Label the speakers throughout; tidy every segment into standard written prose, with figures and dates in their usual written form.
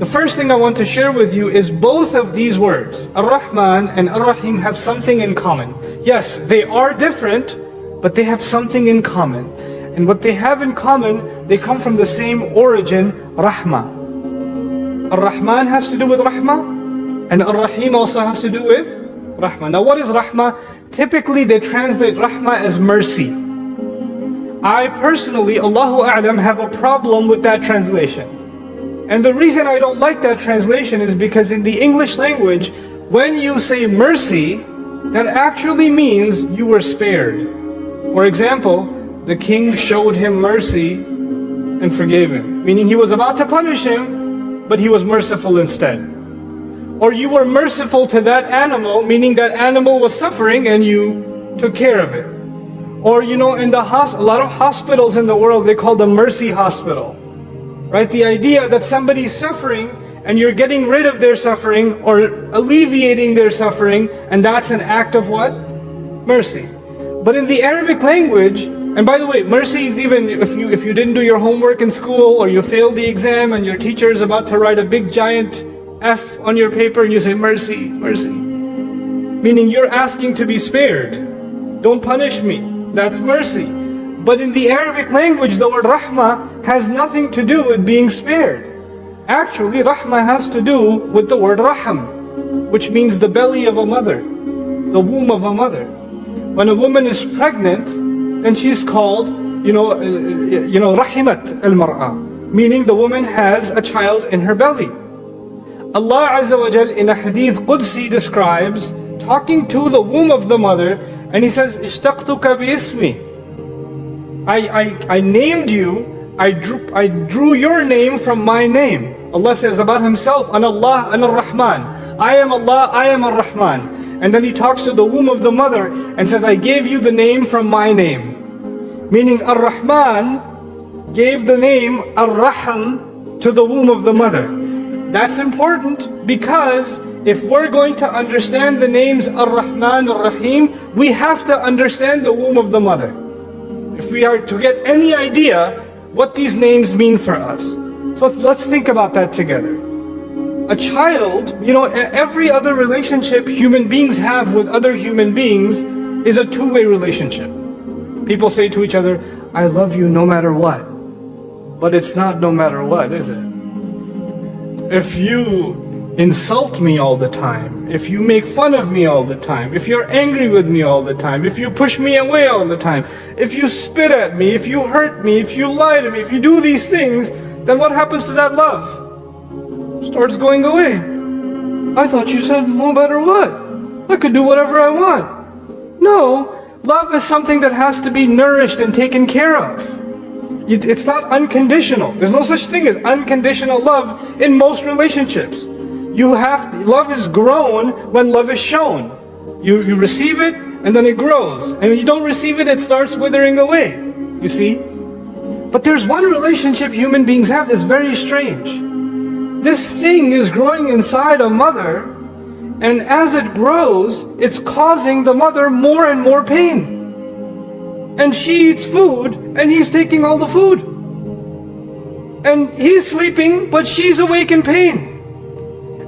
Speaker 1: The first thing I want to share with you is both of these words, Ar-Rahman and Ar-Rahim, have something in common. Yes, they are different, but they have something in common. And what they have in common, they come from the same origin, Rahmah. Ar-Rahman has to do with Rahmah, and Ar-Rahim also has to do with Rahmah. Now what is Rahmah? Typically they translate Rahmah as mercy. I personally, Allahu A'lam, have a problem with that translation. And the reason I don't like that translation is because in the English language, when you say mercy, that actually means you were spared. For example, the king showed him mercy and forgave him, meaning he was about to punish him, but he was merciful instead. Or you were merciful to that animal, meaning that animal was suffering and you took care of it. Or in a lot of hospitals in the world, they call them mercy hospital. Right? The idea that somebody's suffering and you're getting rid of their suffering or alleviating their suffering, and that's an act of what? Mercy. But in the Arabic language, and by the way, mercy is even if you didn't do your homework in school, or you failed the exam and your teacher is about to write a big giant F on your paper and you say mercy, mercy. Meaning you're asking to be spared. Don't punish me. That's mercy. But in the Arabic language, the word Rahmah has nothing to do with being spared. Actually, Rahmah has to do with the word Raham, which means the belly of a mother, the womb of a mother. When a woman is pregnant, then she's called, Rahimat al-Mar'a, meaning the woman has a child in her belly. Allah Azza wa Jal in a hadith Qudsi describes talking to the womb of the mother, and He says, Ishtaqtuka bi ismi. I named you, I drew your name from my name. Allah says about Himself, Ana Allah, Ana Ar-Rahman. I am Allah, I am Ar-Rahman. And then He talks to the womb of the mother and says, I gave you the name from my name. Meaning Ar-Rahman gave the name Ar-Rahim to the womb of the mother. That's important because if we're going to understand the names Ar-Rahman, Ar-Rahim, we have to understand the womb of the mother. If we are to get any idea what these names mean for us. So let's think about that together. A child, every other relationship human beings have with other human beings is a two-way relationship. People say to each other, I love you no matter what. But it's not no matter what, is it? If you insult me all the time, if you make fun of me all the time, if you're angry with me all the time, if you push me away all the time, if you spit at me, if you hurt me, if you lie to me, if you do these things, then what happens to that love? Starts going away. I thought you said no matter what. I could do whatever I want. No, love is something that has to be nourished and taken care of. It's not unconditional. There's no such thing as unconditional love in most relationships. Love is grown when love is shown. You receive it and then it grows. And when you don't receive it, it starts withering away. You see? But there's one relationship human beings have that's very strange. This thing is growing inside a mother, and as it grows, it's causing the mother more and more pain. And she eats food, and he's taking all the food. And he's sleeping, but she's awake in pain.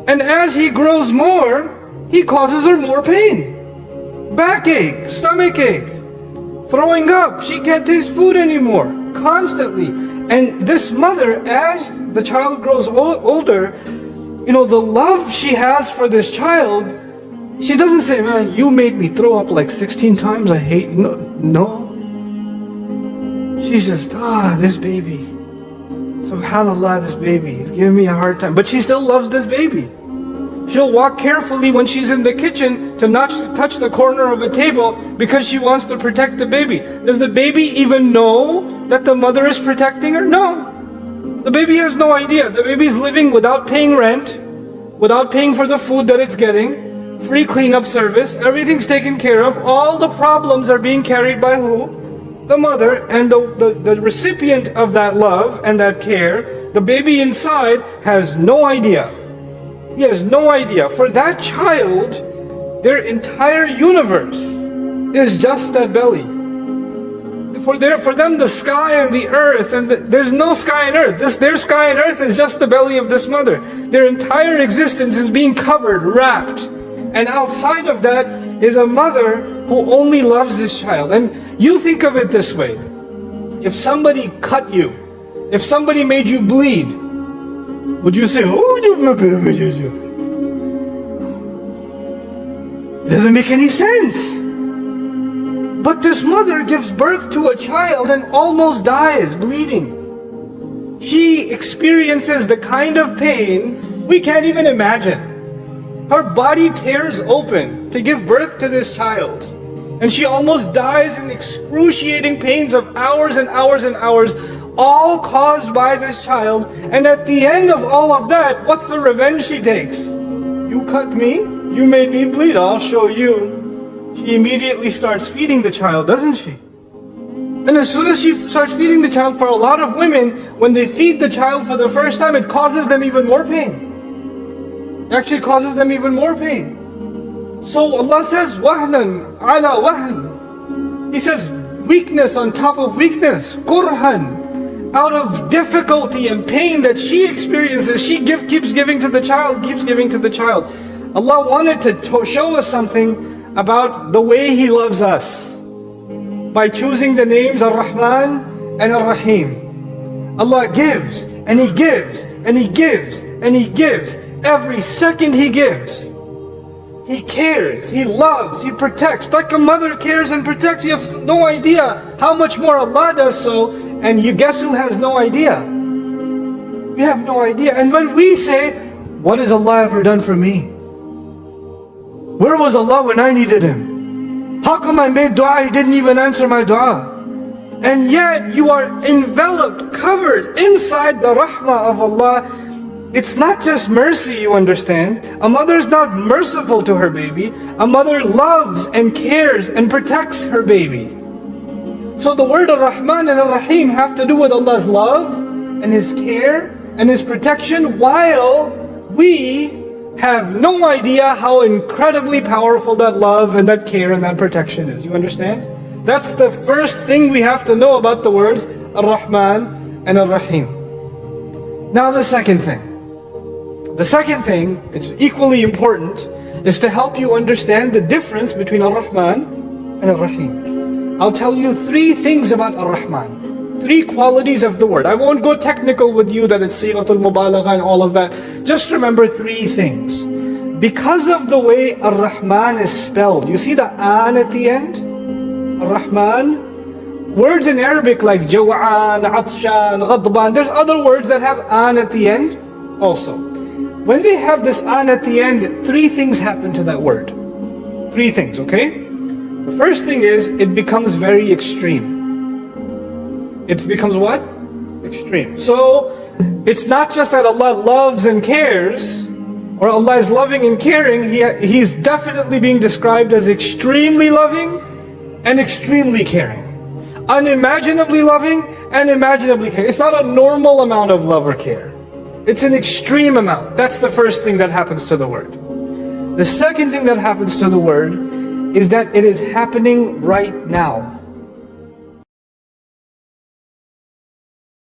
Speaker 1: And as he grows more, he causes her more pain. Backache, stomach ache, throwing up, she can't taste food anymore, constantly. And this mother, as the child grows older, the love she has for this child, she doesn't say, man, you made me throw up like 16 times, I hate you. No. She's just, this baby. SubhanAllah, this baby, he's giving me a hard time. But she still loves this baby. She'll walk carefully when she's in the kitchen to not touch the corner of a table because she wants to protect the baby. Does the baby even know that the mother is protecting her? No. The baby has no idea. The baby's living without paying rent, without paying for the food that it's getting, free cleanup service, everything's taken care of. All the problems are being carried by who? The mother, and the recipient of that love and that care, the baby inside, has no idea. He has no idea. For that child, their entire universe is just that belly. For them, the sky and the earth, and there's no sky and earth. Their sky and earth is just the belly of this mother. Their entire existence is being covered, wrapped. And outside of that is a mother who only loves this child. And you think of it this way. If somebody cut you, if somebody made you bleed, would you say, oh, it doesn't make any sense. But this mother gives birth to a child and almost dies bleeding. She experiences the kind of pain we can't even imagine. Her body tears open to give birth to this child. And she almost dies in excruciating pains of hours and hours and hours, all caused by this child. And at the end of all of that, what's the revenge she takes? You cut me, you made me bleed, I'll show you. She immediately starts feeding the child, doesn't she? And as soon as she starts feeding the child, for a lot of women, when they feed the child for the first time, it causes them even more pain. It actually causes them even more pain. So Allah says, وَهْنًا عَلَى وَهْنٍ. He says, weakness on top of weakness. Kurhan. Out of difficulty and pain that she experiences, she keeps giving to the child, keeps giving to the child. Allah wanted to show us something about the way He loves us by choosing the names Ar-Rahman and Ar-Rahim. Allah gives, and He gives, and He gives, and He gives. Every second He gives. He cares, He loves, He protects. Like a mother cares and protects. You have no idea how much more Allah does so. And you guess who has no idea? We have no idea. And when we say, what has Allah ever done for me? Where was Allah when I needed Him? How come I made dua, He didn't even answer my dua? And yet you are enveloped, covered inside the rahmah of Allah. It's not just mercy, you understand. A mother is not merciful to her baby. A mother loves and cares and protects her baby. So the word Ar-Rahman and Ar-Rahim have to do with Allah's love and His care and His protection, while we have no idea how incredibly powerful that love and that care and that protection is. You understand? That's the first thing we have to know about the words Ar-Rahman and Ar-Rahim. Now the second thing. The second thing, it's equally important, is to help you understand the difference between Ar-Rahman and Ar-Rahim. I'll tell you three things about Ar-Rahman. Three qualities of the word. I won't go technical with you that it's Sighatul Mubalagha and all of that. Just remember three things. Because of the way Ar-Rahman is spelled, you see the an at the end? Ar-Rahman. Words in Arabic like Jaw'an, Atshan, Ghadban, there's other words that have an at the end also. When they have this an at the end, three things happen to that word. Three things, okay? The first thing is, it becomes very extreme. It becomes what? Extreme. So, it's not just that Allah loves and cares, or Allah is loving and caring, He's definitely being described as extremely loving and extremely caring. Unimaginably loving and imaginably caring. It's not a normal amount of love or care. It's an extreme amount. That's the first thing that happens to the word. The second thing that happens to the word is that it is happening right now.